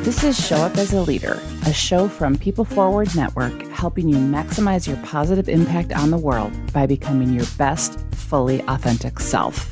This is Show Up as a Leader, a show from People Forward Network, helping you maximize your positive impact on the world by becoming your best, fully authentic self.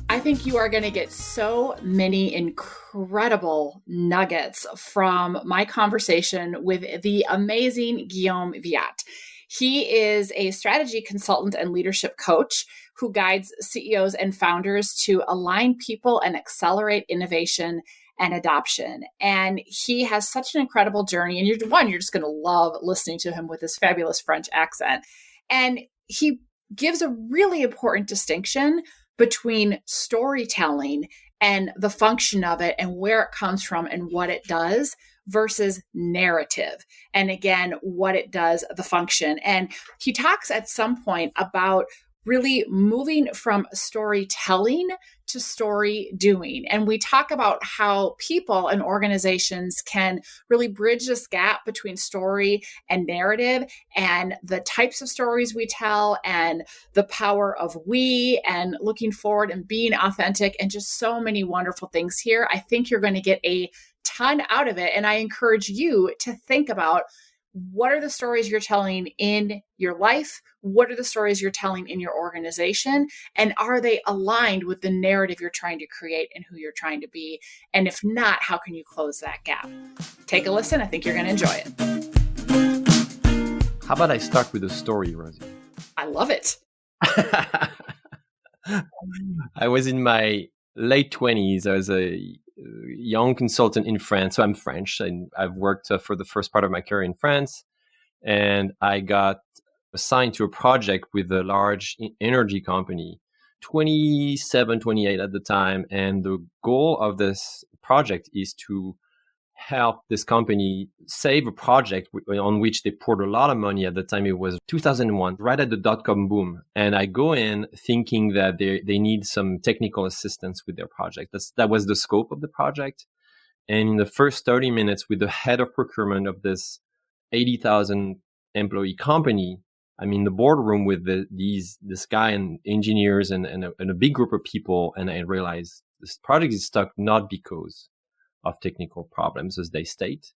I think you are going to get so many incredible nuggets from my conversation with the amazing Guillaume Wiatr. He is a strategy consultant and leadership coach who guides CEOs and founders to align people and accelerate innovation and adoption. And he has such an incredible journey. And you're just going to love listening to him with his fabulous French accent. And he gives a really important distinction between storytelling and the function of it and where it comes from and what it does versus narrative. And again, what it does, the function. And he talks at some point about really moving from storytelling to story doing. And we talk about how people and organizations can really bridge this gap between story and narrative and the types of stories we tell and the power of we and looking forward and being authentic and just so many wonderful things here. I think you're going to get a ton out of it. And I encourage you to think about what are the stories you're telling in your life? What are the stories you're telling in your organization? And are they aligned with the narrative you're trying to create and who you're trying to be? And if not, how can you close that gap? Take a listen. I think you're going to enjoy it. How about I start with a story, Rosie? I love it. I was in my late 20s. I was a young consultant in France. So I'm French, and I've worked for the first part of my career in France. And I got assigned to a project with a large energy company, 27, 28 at the time. And the goal of this project is to help this company save a project on which they poured a lot of money. At the time, it was 2001, right at the dot-com boom. And I go in thinking that they need some technical assistance with their project. That was the scope of the project. And in the first 30 minutes with the head of procurement of this 80,000 employee company, I'm in the boardroom with this guy and engineers and a big group of people. And I realized this project is stuck not because of technical problems, as they state,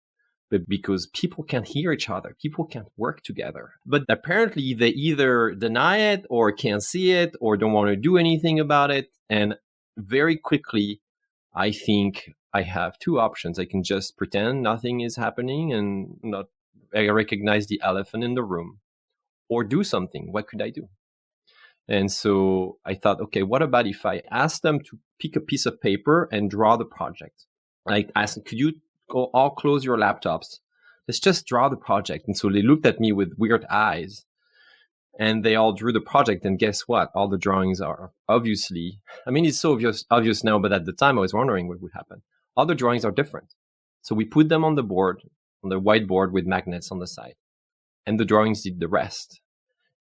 but because people can't hear each other. People can't work together. But apparently they either deny it or can't see it or don't want to do anything about it. And very quickly, I think I have two options. I can just pretend nothing is happening and not I recognize the elephant in the room, or do something. What could I do? And so I thought, okay, what about if I ask them to pick a piece of paper and draw the project? I asked, could you all close your laptops? Let's just draw the project. And so they looked at me with weird eyes and they all drew the project. And guess what? All the drawings are obviously, it's so obvious now, but at the time I was wondering what would happen. All the drawings are different. So we put them on the board, on the whiteboard with magnets on the side, and the drawings did the rest.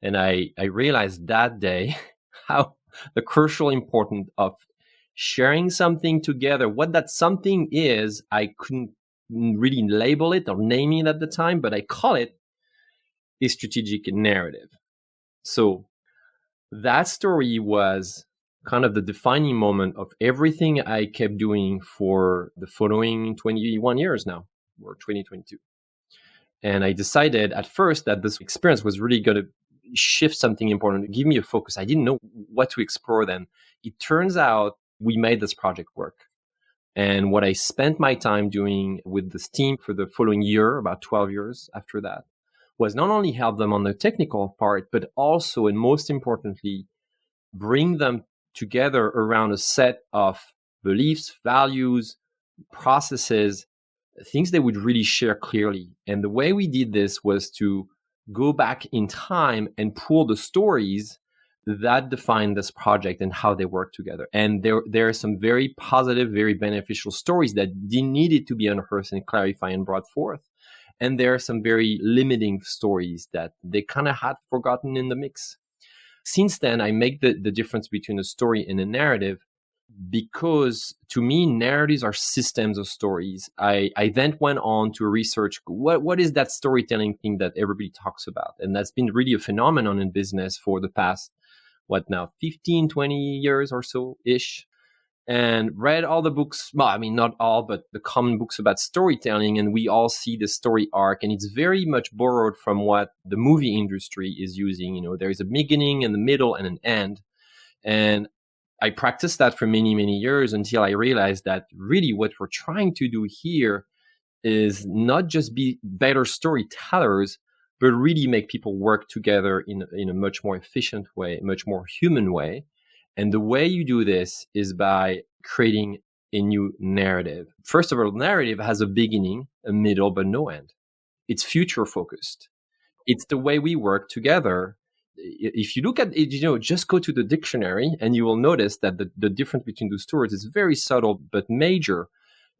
And I realized that day how the crucial importance of sharing something together. What that something is, I couldn't really label it or name it at the time, but I call it a strategic narrative. So that story was kind of the defining moment of everything I kept doing for the following 21 years now, or 2022. And I decided at first that this experience was really going to shift something important, give me a focus. I didn't know what to explore then. It turns out we made this project work. And what I spent my time doing with this team for the following year, about 12 years after that, was not only help them on the technical part, but also, and most importantly, bring them together around a set of beliefs, values, processes, things they would really share clearly. And the way we did this was to go back in time and pull the stories that define this project and how they work together. And there are some very positive, very beneficial stories that needed to be unearthed and clarified and brought forth. And there are some very limiting stories that they kind of had forgotten in the mix. Since then, I make the difference between a story and a narrative because to me, narratives are systems of stories. I then went on to research what is that storytelling thing that everybody talks about. And that's been really a phenomenon in business for the past, 15, 20 years or so-ish. and read all the books. Well, I mean, not all, but the common books about storytelling. And we all see the story arc, and it's very much borrowed from what the movie industry is using. There is a beginning and a middle and an end. And I practiced that for many, many years until I realized that really what we're trying to do here is not just be better storytellers, but really make people work together in a much more efficient way, much more human way. And the way you do this is by creating a new narrative. First of all, narrative has a beginning, a middle, but no end. It's future focused. It's the way we work together. If you look at it, just go to the dictionary and you will notice that the difference between those two words is very subtle but major.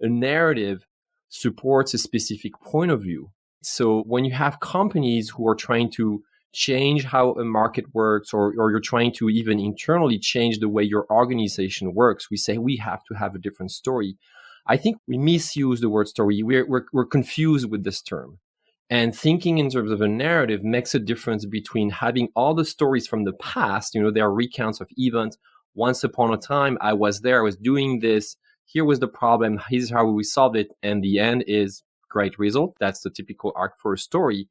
A narrative supports a specific point of view. So when you have companies who are trying to change how a market works, or you're trying to even internally change the way your organization works, we say we have to have a different story. I think we misuse the word story. We're confused with this term. And thinking in terms of a narrative makes a difference between having all the stories from the past. There are recounts of events. Once upon a time, I was there, I was doing this. Here was the problem. Here's how we solved it. And the end is great result. That's the typical arc for a story.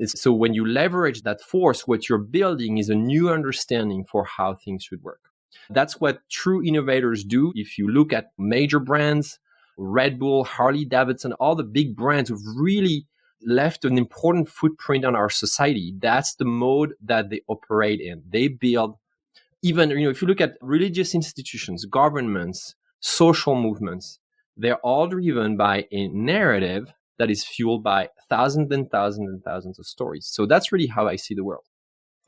So when you leverage that force, what you're building is a new understanding for how things should work. That's what true innovators do. If you look at major brands, Red Bull, Harley Davidson, all the big brands who've really left an important footprint on our society, that's the mode that they operate in. They build, even, if you look at religious institutions, governments, social movements, they're all driven by a narrative that is fueled by thousands and thousands and thousands of stories. So that's really how I see the world.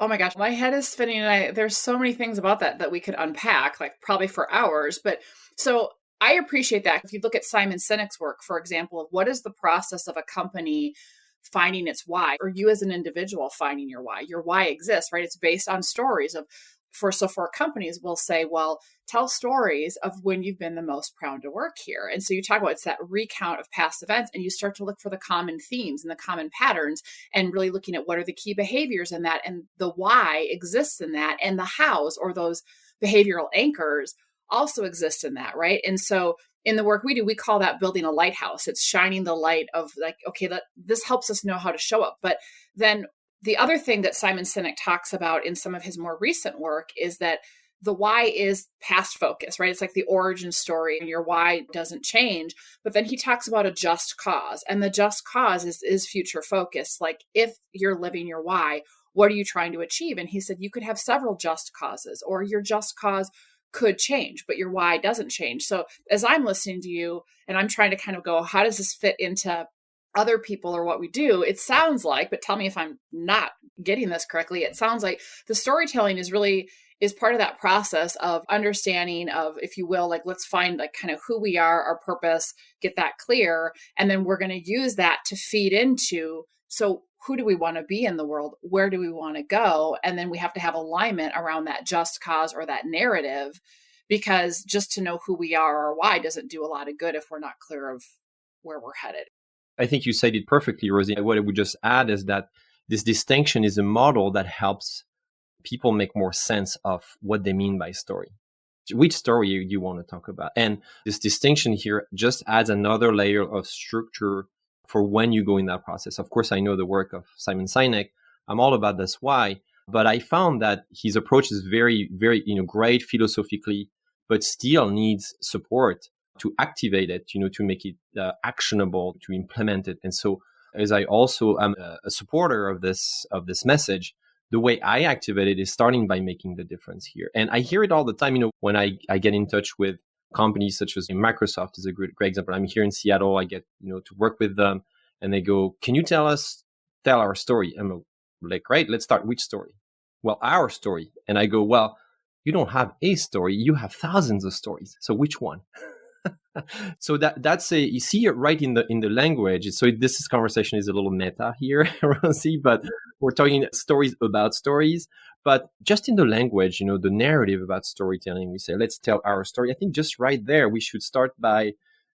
Oh my gosh, my head is spinning, and there's so many things about that we could unpack, like probably for hours. But so I appreciate that. If you look at Simon Sinek's work, for example, of what is the process of a company finding its why, or you as an individual finding your why. Your why exists, right? It's based on stories for companies, we'll say, well, tell stories of when you've been the most proud to work here. And so you talk about, it's that recount of past events, and you start to look for the common themes and the common patterns, and really looking at what are the key behaviors in that, and the why exists in that, and the hows, or those behavioral anchors, also exist in that, right? And so in the work we do, we call that building a lighthouse. It's shining the light of like, okay, this helps us know how to show up. But then the other thing that Simon Sinek talks about in some of his more recent work is that the why is past focus, right? It's like the origin story, and your why doesn't change. But then he talks about a just cause, and the just cause is future focus. Like, if you're living your why, what are you trying to achieve? And he said you could have several just causes, or your just cause could change, but your why doesn't change. So as I'm listening to you and I'm trying to kind of go, how does this fit into other people or what we do? It sounds like, but tell me if I'm not getting this correctly, it sounds like the storytelling is part of that process of understanding of, if you will, like, let's find like kind of who we are, our purpose, get that clear. And then we're going to use that to feed into, so who do we want to be in the world? Where do we want to go? And then we have to have alignment around that just cause or that narrative, because just to know who we are or why doesn't do a lot of good if we're not clear of where we're headed. I think you said it perfectly, Rosie. What I would just add is that this distinction is a model that helps people make more sense of what they mean by story. Which story you want to talk about? And this distinction here just adds another layer of structure for when you go in that process. Of course, I know the work of Simon Sinek. I'm all about this why, but I found that his approach is very, very, great philosophically, but still needs support to activate it, to make it actionable, to implement it. And so, as I also am a supporter of this message, the way I activate it is starting by making the difference here. And I hear it all the time, when I get in touch with companies such as Microsoft is a great example. I'm here in Seattle. I get, to work with them, and they go, can you tell our story? I'm like, great, let's start. Which story? Well, our story. And I go, well, you don't have a story. You have thousands of stories. So which one? So that's you see it right in the language. So this conversation is a little meta here, Rosie, but we're talking stories about stories. But just in the language, the narrative about storytelling, we say, let's tell our story. I think just right there, we should start by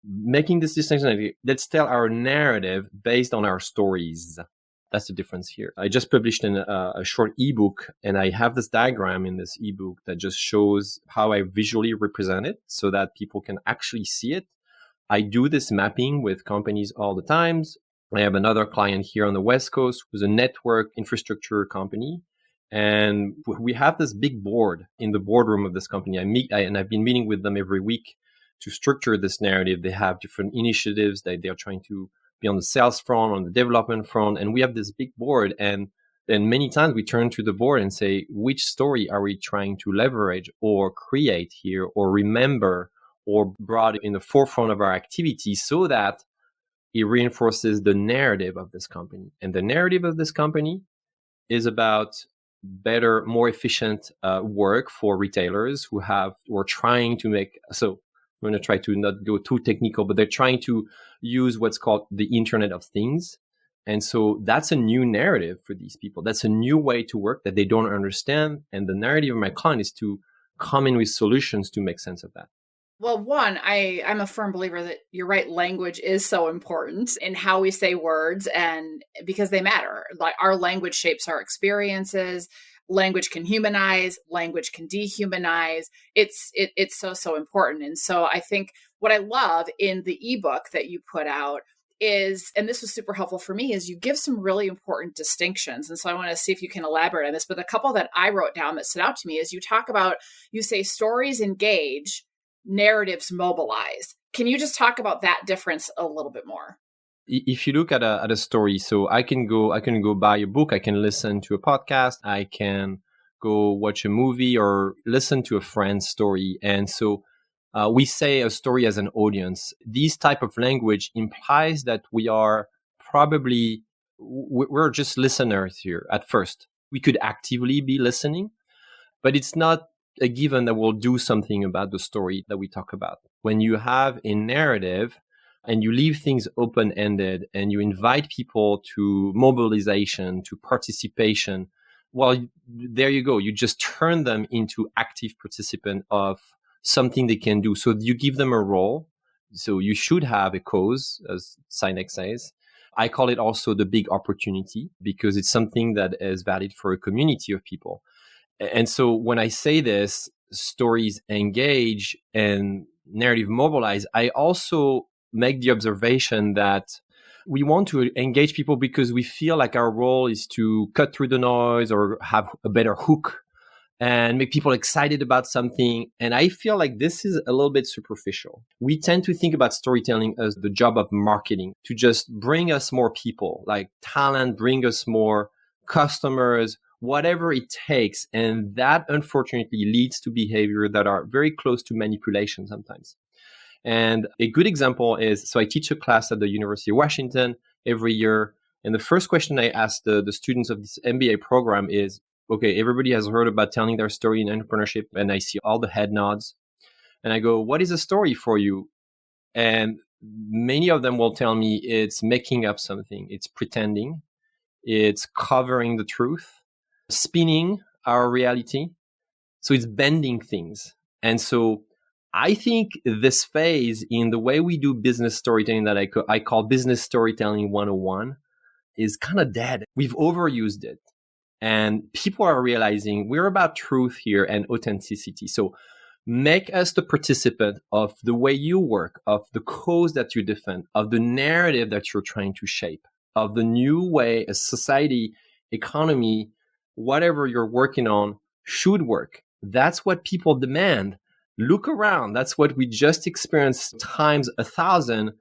making this distinction. Let's tell our narrative based on our stories. That's the difference here. I just published a short ebook, and I have this diagram in this ebook that just shows how I visually represent it so that people can actually see it. I do this mapping with companies all the times. I have another client here on the West Coast who's a network infrastructure company. And we have this big board in the boardroom of this company. And I've been meeting with them every week to structure this narrative. They have different initiatives that they are trying to be on the sales front, on the development front. And we have this big board. And then many times we turn to the board and say, which story are we trying to leverage or create here or remember or brought in the forefront of our activity so that it reinforces the narrative of this company. And the narrative of this company is about better, more efficient work for retailers who are trying to make, so I'm going to try to not go too technical, but they're trying to use what's called the Internet of Things. And so that's a new narrative for these people. That's a new way to work that they don't understand. And the narrative of my client is to come in with solutions to make sense of that. Well, one, I'm a firm believer that you're right. Language is so important in how we say words, and because they matter. Like our language shapes our experiences. Language can humanize. Language can dehumanize. It's so important. And so I think what I love in the ebook that you put out is, and this was super helpful for me, is you give some really important distinctions. And so I want to see if you can elaborate on this. But a couple that I wrote down that stood out to me is you say stories engage, narratives mobilize. Can you just talk about that difference a little bit more? If you look at a story, so I can go buy a book, I can listen to a podcast, I can go watch a movie or listen to a friend's story. And so we say a story as an audience. This type of language implies that we're just listeners here at first. We could actively be listening, but it's not a given that we'll do something about the story that we talk about. When you have a narrative and you leave things open-ended and you invite people to mobilization, to participation, well, there you go. You just turn them into active participant of something they can do. So you give them a role. So you should have a cause, as Sinex says. I call it also the big opportunity because it's something that is valid for a community of people. And so when I say this, stories engage and narrative mobilize, I also make the observation that we want to engage people because we feel like our role is to cut through the noise or have a better hook and make people excited about something. And I feel like this is a little bit superficial. We tend to think about storytelling as the job of marketing, to just bring us more people, like talent, bring us more customers, whatever it takes. And that unfortunately leads to behavior that are very close to manipulation sometimes. And a good example is, so I teach a class at the University of Washington every year. And the first question I ask the students of this MBA program is, okay, everybody has heard about telling their story in entrepreneurship. And I see all the head nods. And I go, what is a story for you? And many of them will tell me it's making up something. It's pretending. It's covering the truth, spinning our reality. So it's bending things. And so I think this phase in the way we do business storytelling that I call business storytelling 101 is kind of dead. We've overused it. And people are realizing we're about truth here and authenticity. So make us the participant of the way you work, of the cause that you defend, of the narrative that you're trying to shape, of the new way a society, economy, whatever you're working on should work. That's what people demand. Look around. That's what we just experienced times 1,000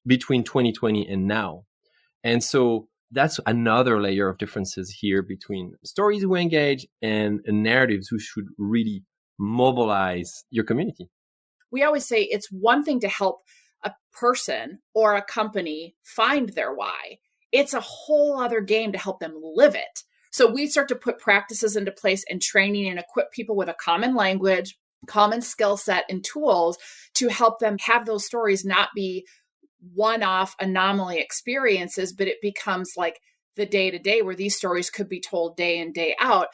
between 2020 and now. And so that's another layer of differences here between stories who engage and narratives who should really mobilize your community. We always say it's one thing to help a person or a company find their why. It's a whole other game to help them live it. So we start to put practices into place and training and equip people with a common language, common skill set and tools to help them have those stories not be one-off anomaly experiences, but it becomes like the day-to-day where these stories could be told day in, day out.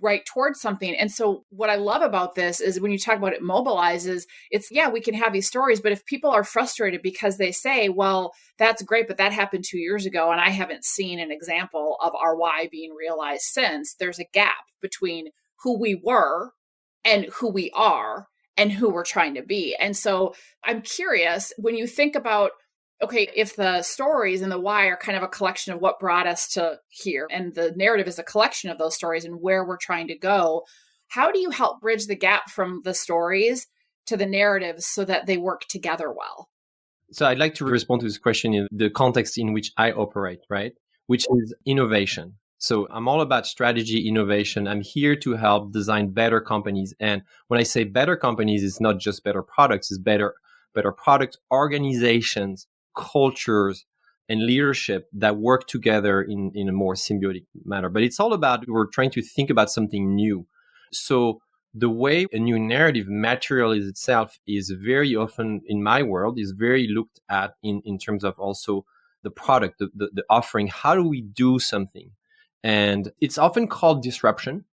right towards something. And so what I love about this is when you talk about it mobilizes, it's, yeah, we can have these stories, but if people are frustrated because they say, well, that's great, but that happened 2 years ago and I haven't seen an example of our why being realized since, there's a gap between who we were and who we are and who we're trying to be. And so I'm curious, when you think about, okay, if the stories and the why are kind of a collection of what brought us to here, and the narrative is a collection of those stories and where we're trying to go, how do you help bridge the gap from the stories to the narratives so that they work together well? So I'd like to respond to this question in the context in which I operate, right? Which is innovation. So I'm all about strategy, innovation. I'm here to help design better companies. And when I say better companies, it's not just better products, it's better product organizations, cultures, and leadership that work together in a more symbiotic manner. But it's all about, we're trying to think about something new. So the way a new narrative materializes itself is very often, in my world, is very looked at in terms of also the product, the offering. How do we do something? And it's often called disruption,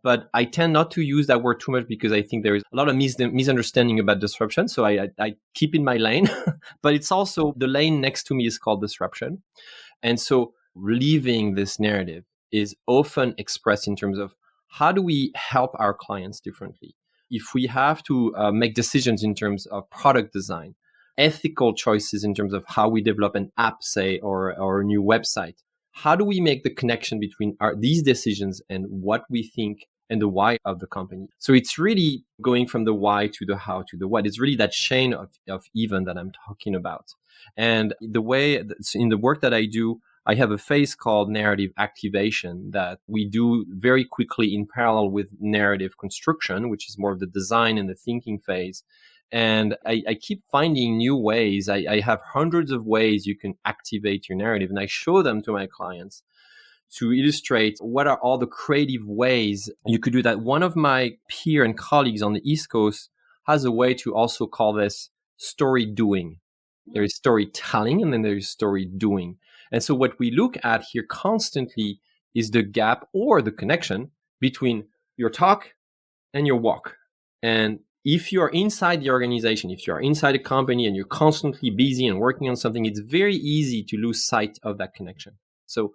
but I tend not to use that word too much because I think there is a lot of misunderstanding about disruption. So I keep in my lane, but it's also the lane next to me is called disruption. And so leaving this narrative is often expressed in terms of how do we help our clients differently? If we have to make decisions in terms of product design, ethical choices in terms of how we develop an app, say, or a new website, how do we make the connection between these decisions and what we think and the why of the company? So it's really going from the why to the how to the what. It's really that chain of event that I'm talking about. And the way in the work that I do, I have a phase called narrative activation that we do very quickly in parallel with narrative construction, which is more of the design and the thinking phase. And I keep finding new ways. I have hundreds of ways you can activate your narrative, and I show them to my clients to illustrate what are all the creative ways you could do that. One of my peer and colleagues on the East Coast has a way to also call this story doing. There is storytelling and then there is story doing. And so what we look at here constantly is the gap or the connection between your talk and your walk. And if you're inside the organization, if you're inside a company and you're constantly busy and working on something, it's very easy to lose sight of that connection. So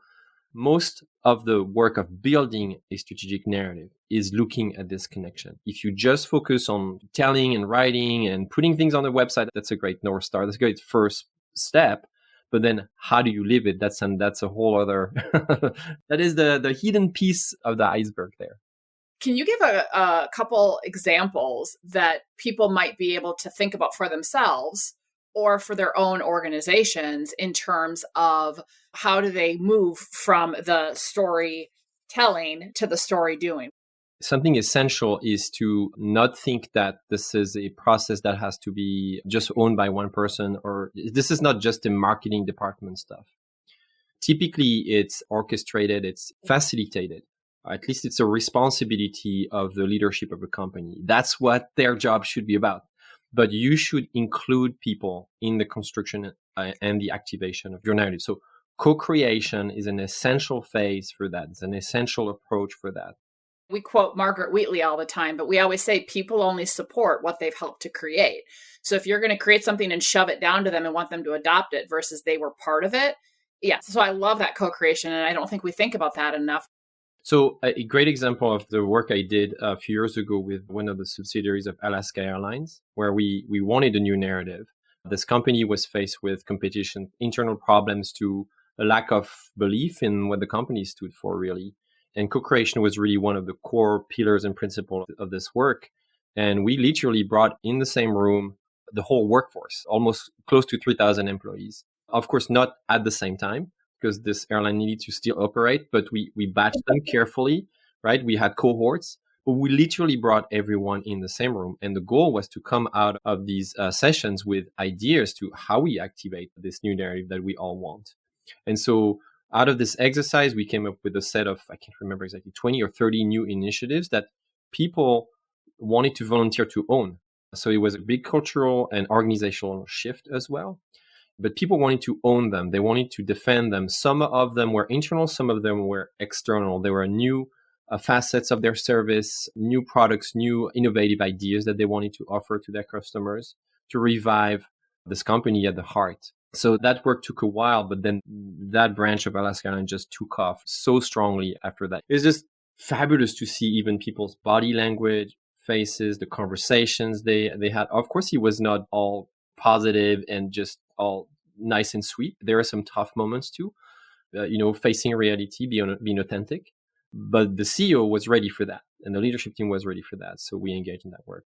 most of the work of building a strategic narrative is looking at this connection. If you just focus on telling and writing and putting things on the website, that's a great North Star. That's a great first step. But then how do you live it? That's a whole other, that is the hidden piece of the iceberg there. Can you give a couple examples that people might be able to think about for themselves or for their own organizations in terms of how do they move from the storytelling to the story doing? Something essential is to not think that this is a process that has to be just owned by one person, or this is not just a marketing department stuff. Typically, it's orchestrated, it's facilitated. At least it's a responsibility of the leadership of a company. That's what their job should be about. But you should include people in the construction and the activation of your narrative. So co-creation is an essential phase for that. It's an essential approach for that. We quote Margaret Wheatley all the time, but we always say people only support what they've helped to create. So if you're going to create something and shove it down to them and want them to adopt it versus they were part of it. Yeah. So I love that co-creation. And I don't think we think about that enough. So a great example of the work I did a few years ago with one of the subsidiaries of Alaska Airlines, where we wanted a new narrative. This company was faced with competition, internal problems to a lack of belief in what the company stood for, really. And co-creation was really one of the core pillars and principles of this work. And we literally brought in the same room the whole workforce, almost close to 3,000 employees. Of course, not at the same time, because this airline needed to still operate, but we batched them carefully, right? We had cohorts, but we literally brought everyone in the same room. And the goal was to come out of these sessions with ideas to how we activate this new narrative that we all want. And so out of this exercise, we came up with a set of, I can't remember exactly, 20 or 30 new initiatives that people wanted to volunteer to own. So it was a big cultural and organizational shift as well. But people wanted to own them. They wanted to defend them. Some of them were internal, some of them were external. They were new facets of their service, new products, new innovative ideas that they wanted to offer to their customers to revive this company at the heart. So that work took a while, but then that branch of Alaska Airlines just took off so strongly after that. It's just fabulous to see even people's body language, faces, the conversations they had. Of course, it was not all positive and just all nice and sweet. There are some tough moments too, facing reality, being authentic. But the CEO was ready for that, and the leadership team was ready for that. So we engaged in that work.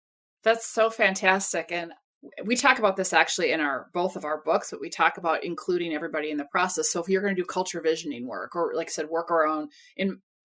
That's so fantastic. And we talk about this actually in both of our books, but we talk about including everybody in the process. So if you're going to do culture visioning work, or like I said, work around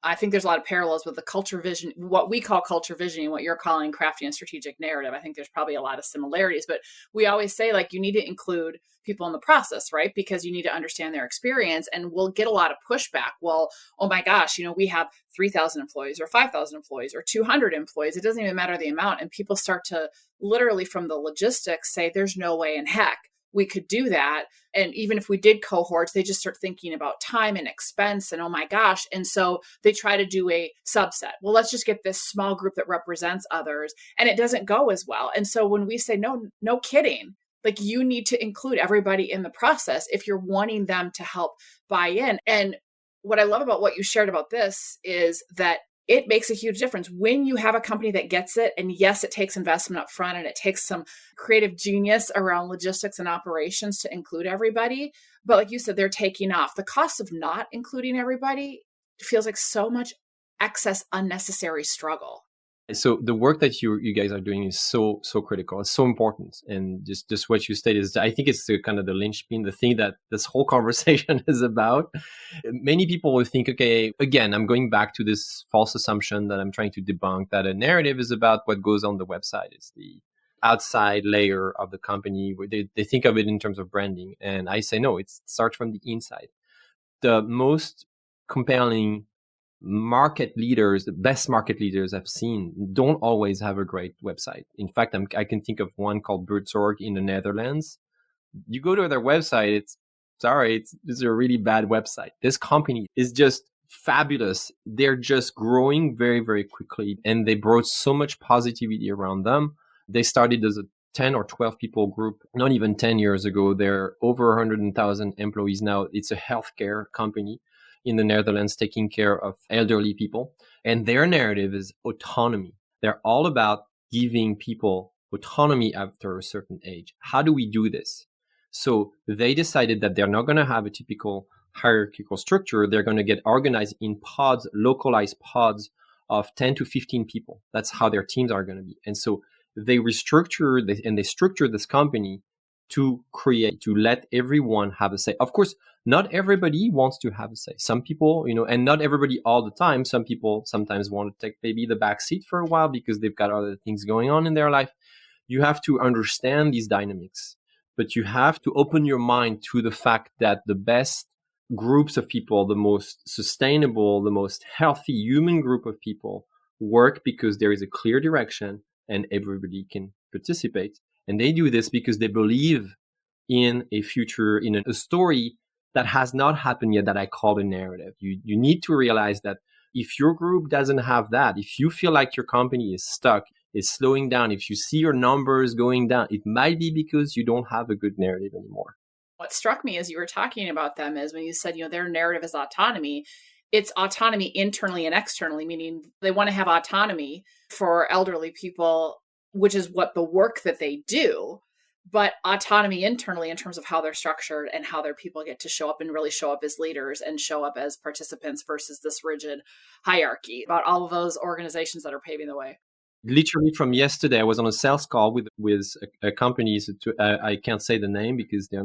I think there's a lot of parallels with the culture vision, what we call culture visioning, what you're calling crafting a strategic narrative. I think there's probably a lot of similarities, but we always say like you need to include people in the process, right? Because you need to understand their experience, and we'll get a lot of pushback. Well, oh my gosh, we have 3,000 employees or 5,000 employees or 200 employees. It doesn't even matter the amount. And people start to literally from the logistics say, there's no way in heck we could do that. And even if we did cohorts, they just start thinking about time and expense and oh my gosh. And so they try to do a subset. Well, let's just get this small group that represents others. And it doesn't go as well. And so when we say, no kidding, like you need to include everybody in the process if you're wanting them to help buy in. And what I love about what you shared about this is that it makes a huge difference when you have a company that gets it. And yes, it takes investment up front and it takes some creative genius around logistics and operations to include everybody. But like you said, they're taking off. The cost of not including everybody feels like so much excess unnecessary struggle. So the work that you guys are doing is so critical. It's so important, and just what you stated is, I think it's the kind of the linchpin, the thing that this whole conversation is about. Many people will think, okay, again, I'm going back to this false assumption that I'm trying to debunk, that a narrative is about what goes on the website. It's the outside layer of the company. Where they think of it in terms of branding, and I say no. It starts from the inside. The most compelling market leaders, the best market leaders I've seen, don't always have a great website. In fact, I can think of one called Buurtzorg in the Netherlands. You go to their website, it's a really bad website. This company is just fabulous. They're just growing very, very quickly, and they brought so much positivity around them. They started as a 10 or 12 people group, not even 10 years ago. They're over 100,000 employees now. It's a healthcare company in the Netherlands taking care of elderly people. And their narrative is autonomy. They're all about giving people autonomy after a certain age. How do we do this? So they decided that they're not going to have a typical hierarchical structure. They're going to get organized in pods, localized pods of 10 to 15 people. That's how their teams are going to be. And so they structure this company to let everyone have a say. Of course, not everybody wants to have a say. Some people, and not everybody all the time. Some people sometimes want to take maybe the back seat for a while because they've got other things going on in their life. You have to understand these dynamics, but you have to open your mind to the fact that the best groups of people, the most sustainable, the most healthy human group of people work because there is a clear direction and everybody can participate. And they do this because they believe in a future, in a story that has not happened yet, that I call a narrative. You need to realize that if your group doesn't have that, if you feel like your company is stuck, is slowing down, if you see your numbers going down, it might be because you don't have a good narrative anymore. What struck me as you were talking about them is when you said, their narrative is autonomy. It's autonomy internally and externally, meaning they want to have autonomy for elderly people, which is what the work that they do, but autonomy internally in terms of how they're structured and how their people get to show up and really show up as leaders and show up as participants versus this rigid hierarchy about all of those organizations that are paving the way. Literally from yesterday, I was on a sales call with a company. I can't say the name because they're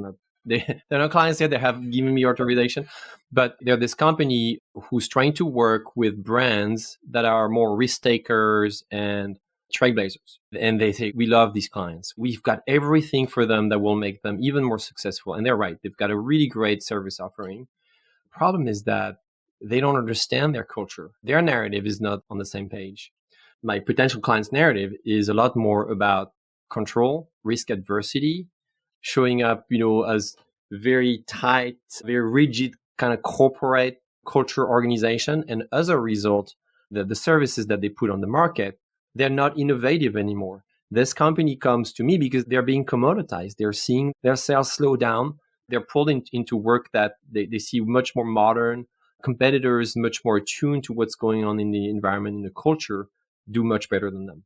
not clients yet. They have given me authorization, but they're this company who's trying to work with brands that are more risk takers and trailblazers. And they say, we love these clients. We've got everything for them that will make them even more successful. And they're right. They've got a really great service offering. The problem is that they don't understand their culture. Their narrative is not on the same page. My potential client's narrative is a lot more about control, risk adversity, showing up, as very tight, very rigid kind of corporate culture organization. And as a result, the services that they put on the market, they're not innovative anymore. This company comes to me because they're being commoditized. They're seeing their sales slow down. They're pulled into work that they see much more modern. Competitors, much more attuned to what's going on in the environment, in the culture, do much better than them.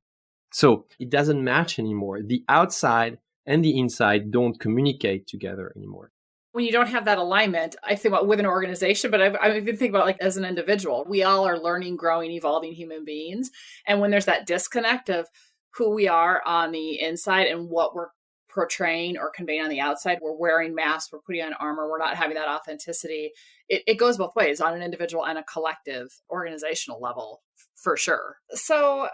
So it doesn't match anymore. The outside and the inside don't communicate together anymore. When you don't have that alignment, I think about with an organization, but I even think about like as an individual, we all are learning, growing, evolving human beings. And when there's that disconnect of who we are on the inside and what we're portraying or conveying on the outside, we're wearing masks, we're putting on armor, we're not having that authenticity. It goes both ways on an individual and a collective organizational level, for sure. So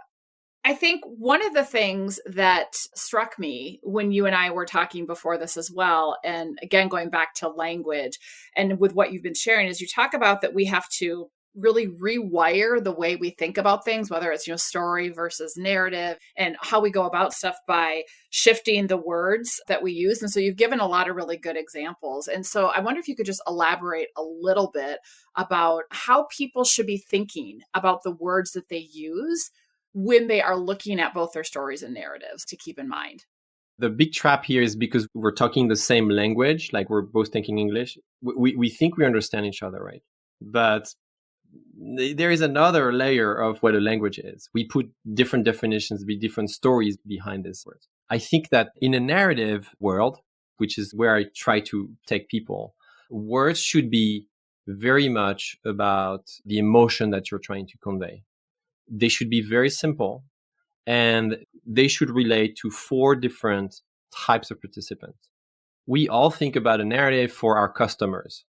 I think one of the things that struck me when you and I were talking before this as well, and again, going back to language and with what you've been sharing, is you talk about that we have to really rewire the way we think about things, whether it's, story versus narrative, and how we go about stuff by shifting the words that we use. And so you've given a lot of really good examples. And so I wonder if you could just elaborate a little bit about how people should be thinking about the words that they use when they are looking at both their stories and narratives to keep in mind. The big trap here is because we're talking the same language, like we're both thinking English. We think we understand each other, right? But there is another layer of what a language is. We put different definitions, different stories behind these words. I think that in a narrative world, which is where I try to take people, words should be very much about the emotion that you're trying to convey. They should be very simple, and they should relate to 4 different types of participants. We all think about a narrative for our customers.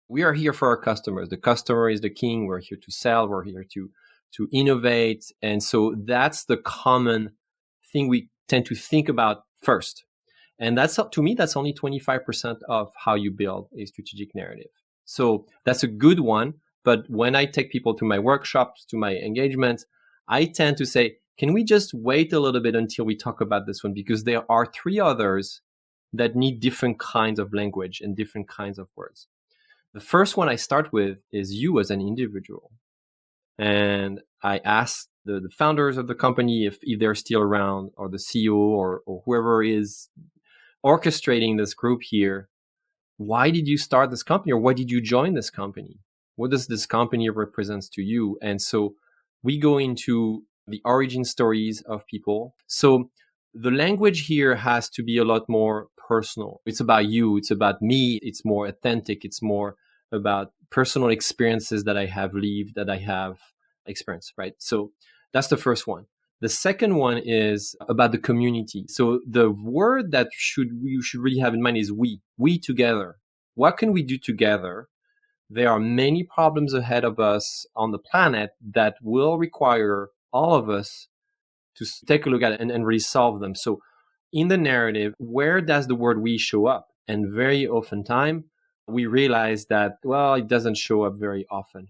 We are here for our customers. The customer is the king. We're here to sell. We're here to innovate. And so that's the common thing we tend to think about first. And that's, to me, that's only 25% of how you build a strategic narrative. So that's a good one. But when I take people to my workshops, to my engagements, I tend to say, can we just wait a little bit until we talk about this one? Because there are 3 others that need different kinds of language and different kinds of words. The first one I start with is you as an individual. And I ask the founders of the company if they're still around, or the CEO or whoever is orchestrating this group here, why did you start this company, or why did you join this company? What does this company represent to you? And so we go into the origin stories of people. So the language here has to be a lot more personal. It's about you. It's about me. It's more authentic. It's more about personal experiences that I have lived, that I have experienced, right? So that's the first one. The second one is about the community. So the word that you should really have in mind is we together. What can we do together? There are many problems ahead of us on the planet that will require all of us to take a look at it and really solve them. So in the narrative, where does the word we show up? And very often time, we realize that, well, it doesn't show up very often.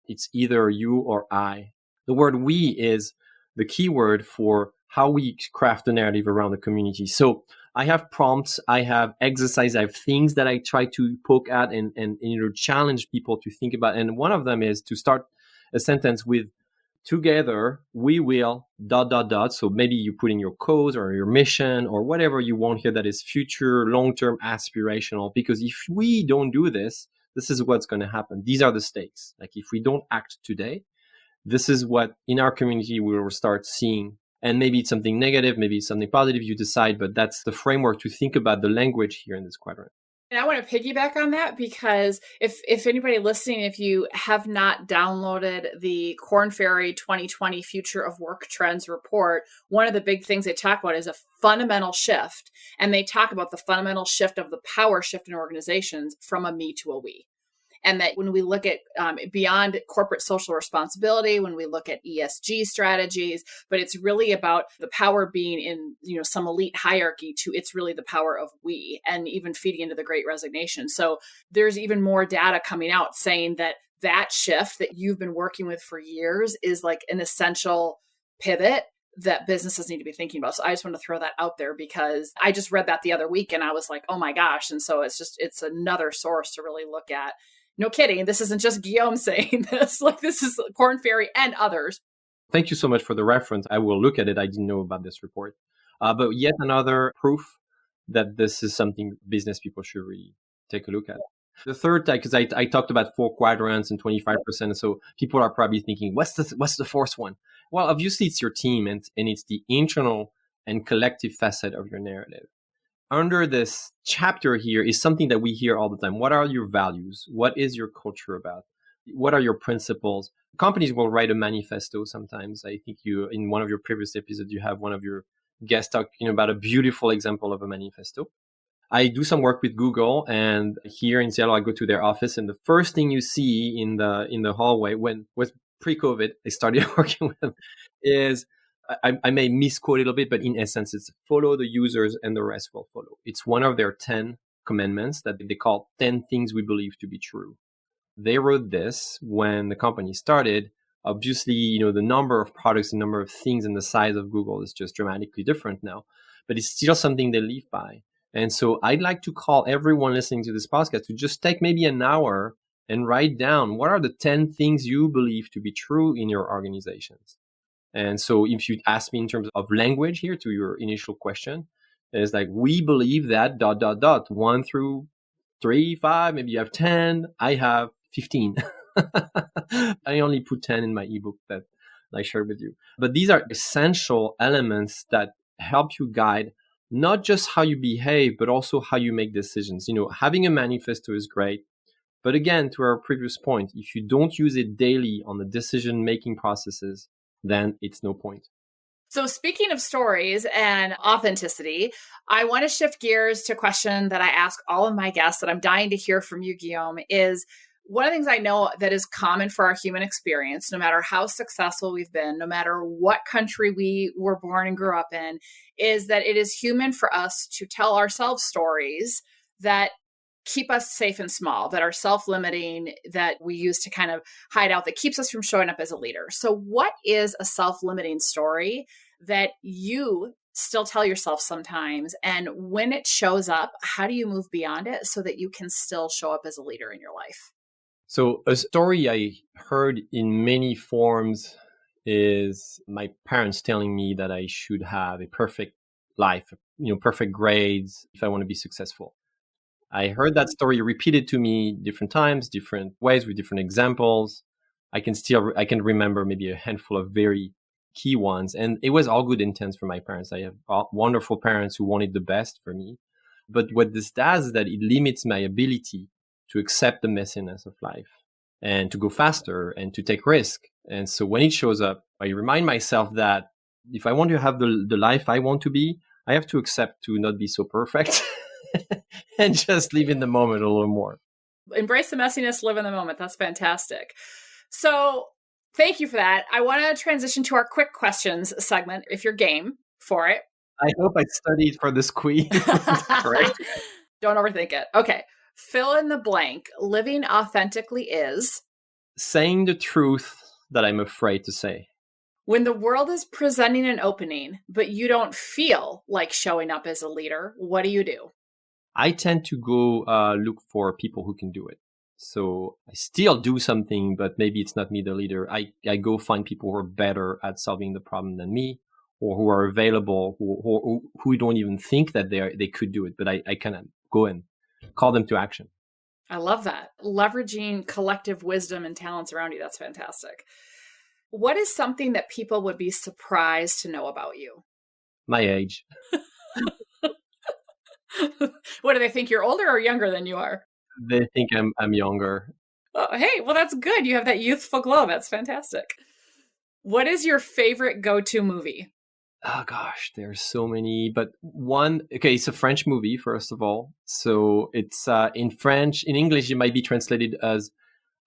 It's either you or I. The word we is the key word for how we craft the narrative around the community. So I have prompts, I have exercise, I have things that I try to poke at and challenge people to think about. And one of them is to start a sentence with, together we will ... So maybe you put in your cause or your mission or whatever you want here that is future, long-term, aspirational. Because if we don't do this, this is what's going to happen. These are the stakes. Like if we don't act today, this is what in our community we will start seeing. And maybe it's something negative, maybe it's something positive, you decide, but that's the framework to think about the language here in this quadrant. And I want to piggyback on that, because if anybody listening, if you have not downloaded the Korn Ferry 2020 Future of Work Trends report, one of the big things they talk about is a fundamental shift. And they talk about the fundamental shift of the power shift in organizations from a me to a we. And that when we look at beyond corporate social responsibility, when we look at ESG strategies, but it's really about the power being in some elite hierarchy to it's really the power of we, and even feeding into the Great Resignation. So there's even more data coming out saying that shift that you've been working with for years is like an essential pivot that businesses need to be thinking about. So I just want to throw that out there because I just read that the other week and I was like, oh my gosh. And so it's another source to really look at No kidding. This isn't just Guillaume saying this. Like, this is Korn Ferry and others. Thank you so much for the reference. I will look at it. I didn't know about this report. But yet another proof that this is something business people should really take a look at. The third type, because I talked about 4 quadrants and 25%. So people are probably thinking, what's the fourth one? Well, obviously it's your team and it's the internal and collective facet of your narrative. Under this chapter here is something that we hear all the time. What are your values? What is your culture about? What are your principles? Companies will write a manifesto sometimes. I think you, in one of your previous episodes, you have one of your guests talking about a beautiful example of a manifesto. I do some work with Google, and here in Seattle, I go to their office, and the first thing you see in the hallway, when was pre-COVID, I started working with them, is I may misquote a little bit, but in essence, it's follow the users and the rest will follow. It's one of their 10 commandments that they call 10 things we believe to be true. They wrote this when the company started. Obviously, the number of products, the number of things, and the size of Google is just dramatically different now, but it's still something they live by. And so I'd like to call everyone listening to this podcast to just take maybe an hour and write down what are the 10 things you believe to be true in your organizations. And so if you ask me in terms of language here to your initial question, it's like, we believe that ... 1 through 3, 5, maybe you have 10. I have 15. I only put 10 in my ebook that I shared with you. But these are essential elements that help you guide not just how you behave, but also how you make decisions. Having a manifesto is great. But again, to our previous point, if you don't use it daily on the decision-making processes, then it's no point. So speaking of stories and authenticity, I want to shift gears to a question that I ask all of my guests that I'm dying to hear from you, Guillaume, is one of the things I know that is common for our human experience, no matter how successful we've been, no matter what country we were born and grew up in, is that it is human for us to tell ourselves stories that keep us safe and small, that are self-limiting, that we use to kind of hide out, that keeps us from showing up as a leader. So what is a self-limiting story that you still tell yourself sometimes? And when it shows up, how do you move beyond it so that you can still show up as a leader in your life? So a story I heard in many forms is my parents telling me that I should have a perfect life, perfect grades if I want to be successful. I heard that story repeated to me different times, different ways, with different examples. I can remember maybe a handful of very key ones. And it was all good intent from my parents. I have wonderful parents who wanted the best for me. But what this does is that it limits my ability to accept the messiness of life and to go faster and to take risk. And so when it shows up, I remind myself that if I want to have the life I want to be, I have to accept to not be so perfect and just live in the moment a little more. Embrace the messiness, live in the moment. That's fantastic. So thank you for that. I want to transition to our quick questions segment, if you're game for it. I hope I studied for this quiz. Right? Don't overthink it. Okay. Fill in the blank. Living authentically is saying the truth that I'm afraid to say. When the world is presenting an opening, but you don't feel like showing up as a leader, what do? I tend to go look for people who can do it. So I still do something, but maybe it's not me, the leader. I go find people who are better at solving the problem than me, or who are available, who don't even think that they could do it. But I kind of go and call them to action. I love that. Leveraging collective wisdom and talents around you. That's fantastic. What is something that people would be surprised to know about you? My age. What, do they think you're older or younger than you are? They think I'm younger. Oh, hey, well, that's good. You have that youthful glow. That's fantastic. What is your favorite go-to movie? Oh gosh, there's so many, but one, okay, it's a French movie, first of all. So it's in French. In English, it might be translated as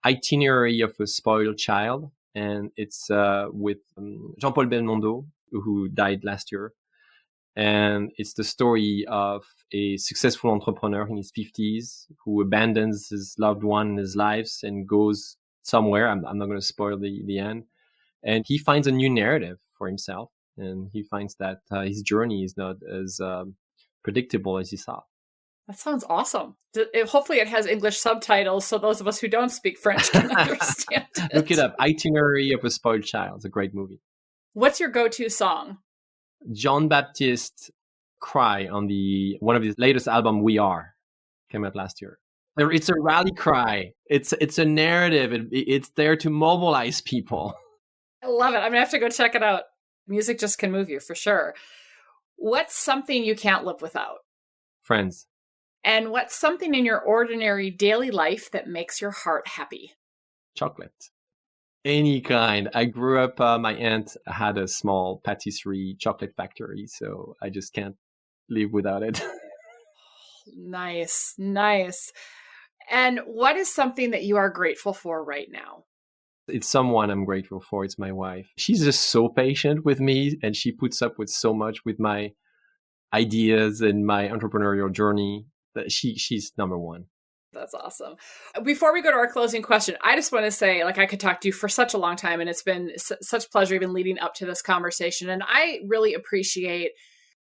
Itinerary of a Spoiled Child. And it's with Jean-Paul Belmondo, who died last year. And it's the story of a successful entrepreneur in his 50s who abandons his loved one in his lives and goes somewhere. I'm not going to spoil the end. And he finds a new narrative for himself. And he finds that his journey is not as predictable as he thought. That sounds awesome. Hopefully it has English subtitles so those of us who don't speak French can understand it. Look it up. Itinerary of a Spoiled Child. It's a great movie. What's your go-to song? John Baptiste Cry on one of his latest album, We Are, came out last year. It's a rally cry. It's a narrative. It's there to mobilize people. I love it. I'm going to have to go check it out. Music just can move you for sure. What's something you can't live without? Friends. And what's something in your ordinary daily life that makes your heart happy? Chocolate. Any kind. I grew up, my aunt had a small patisserie chocolate factory, so I just can't live without it. Nice, nice. And what is something that you are grateful for right now? It's someone I'm grateful for. It's my wife. She's just so patient with me, and she puts up with so much with my ideas and my entrepreneurial journey. That she's number one. That's awesome. Before we go to our closing question, I just want to say, I could talk to you for such a long time, and it's been such pleasure even leading up to this conversation. And I really appreciate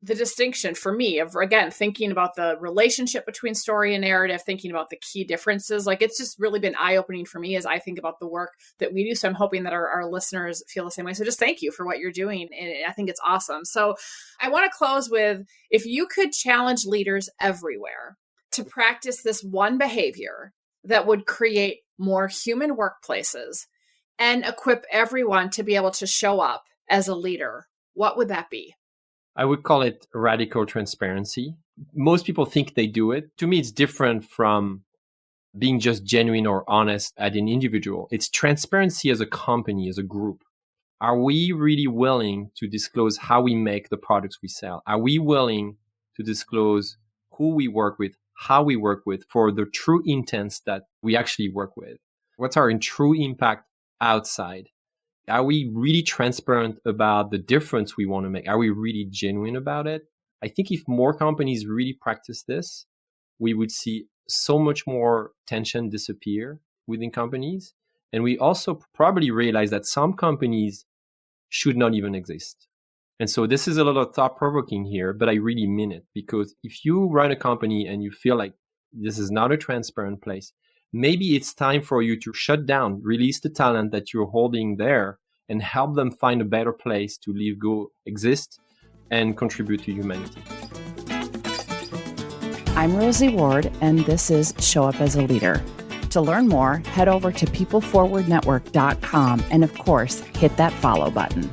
the distinction for me of, again, thinking about the relationship between story and narrative, thinking about the key differences. It's just really been eye-opening for me as I think about the work that we do. So I'm hoping that our listeners feel the same way. So just thank you for what you're doing. And I think it's awesome. So I want to close with, if you could challenge leaders everywhere to practice this one behavior that would create more human workplaces and equip everyone to be able to show up as a leader, what would that be? I would call it radical transparency. Most people think they do it. To me, it's different from being just genuine or honest at an individual. It's transparency as a company, as a group. Are we really willing to disclose how we make the products we sell? Are we willing to disclose who we work with, how we work with, for the true intents that we actually work with? What's our true impact outside? Are we really transparent about the difference we want to make? Are we really genuine about it? I think if more companies really practice this, we would see so much more tension disappear within companies. And we also probably realize that some companies should not even exist. And so this is a little thought-provoking here, but I really mean it, because if you run a company and you feel like this is not a transparent place, maybe it's time for you to shut down, release the talent that you're holding there, and help them find a better place to live, go, exist, and contribute to humanity. I'm Rosie Ward, and this is Show Up as a Leader. To learn more, head over to peopleforwardnetwork.com and, of course, hit that follow button.